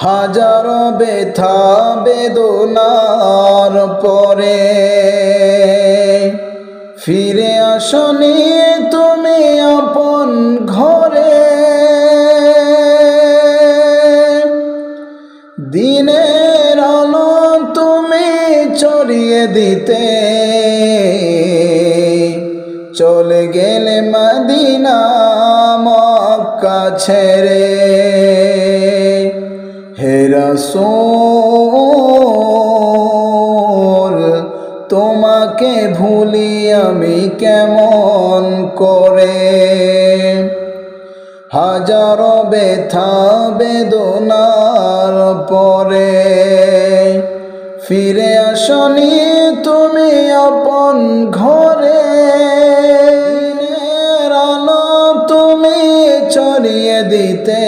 হাজারো ব্যথা বেদনার পরে ফিরে আসনি তুমি আপন ঘরে। দিনের আলো তুমি ছড়িয়ে দিতে চলে গেলে মদিনা মক্কা ছেড়ে। হে রাসূল তোমাকে ভুলি আমি কেমন করে। হাজারো ব্যথা বেদনার পরে ফিরে আসনি তুমি আপন ঘরে। দিনের আলো তুমি ছড়িয়ে দিতে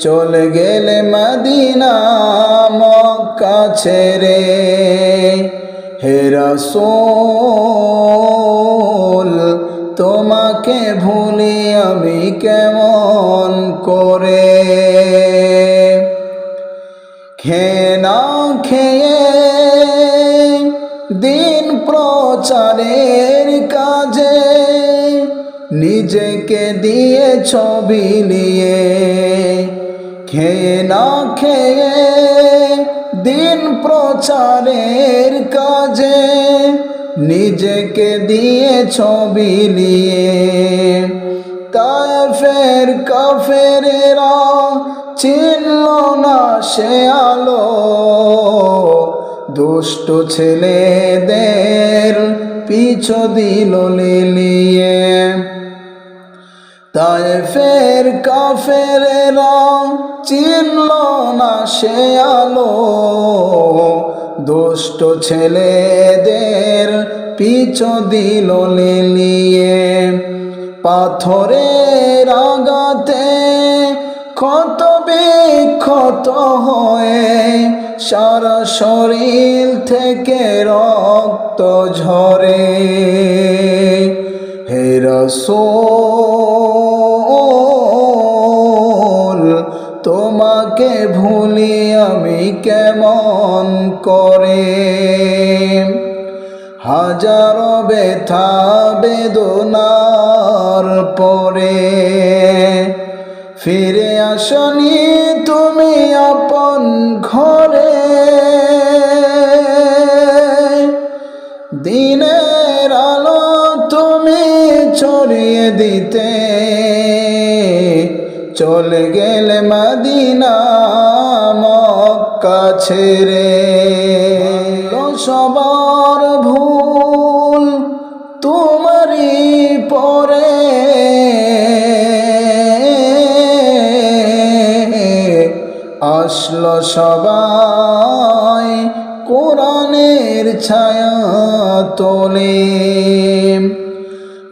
চলে গেলে মদিনা মক্কা ছেড়ে। হে রাসূল তোমাকে ভুলি আমি কেমন করে। খেয়ে না খেয়ে দিন প্রচারের কাজে নিজেকে দিয়েছ বিলিয়ে। খেয়ে না খেয়ে দিন প্রচারের কাজে নিজেকে দিয়েছ বিলিয়ে। তায়েফের কাফেরেরা চিনল না সে আলো, দুষ্ট ছেলেদের পিছু দিল লিলিয়ে। তায়েফের কাফেরেরা চিনল না সে আলো, দুষ্ট ছেলেদের পিছু দিল লিলিয়ে। পাথরের আঘাতে ক্ষত বিক্ষত হয়ে সারা শরীর থেকে রক্ত ঝরে। হে রাসূল তোমাকে ভুলি আমি কেমন করে। হাজারো ব্যথা বেদনার পরে ফিরে আসনি তুমি আপন ঘরে। দিনের আলো তুমি ছড়িয়ে দিতে চলে গেলে মদিনা মক্কা ছেড়ে। সবার ভুল তোমারই পরে আসলো সবাই কোরআনের ছায়া তোলে।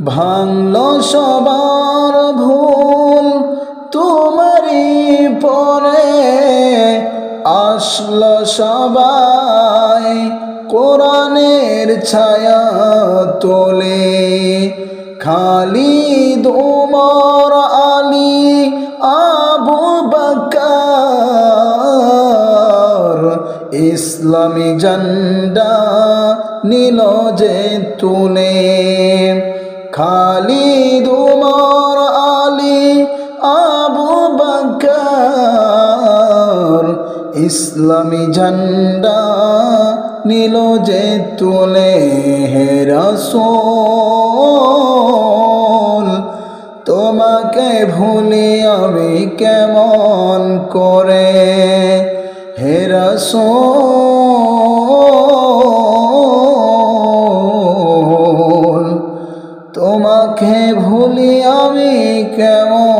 ভাঙলো সবার ভুল তোমারই পরে আসলো সবাই কোরআনের ছায়া তোলে। খালিদ ওমর আলী আবু বকর ইসলামী ঝান্ডা নিল যে তুলে। খালিদ ওমর আলী আবু বকর ইসলামী ঝান্ডা নিল যে তুলে। হে রাসূল তোমাকে ভুলি আমি কেমন করে। হে রাসূল তোমাকে ভুলি আমি কেমন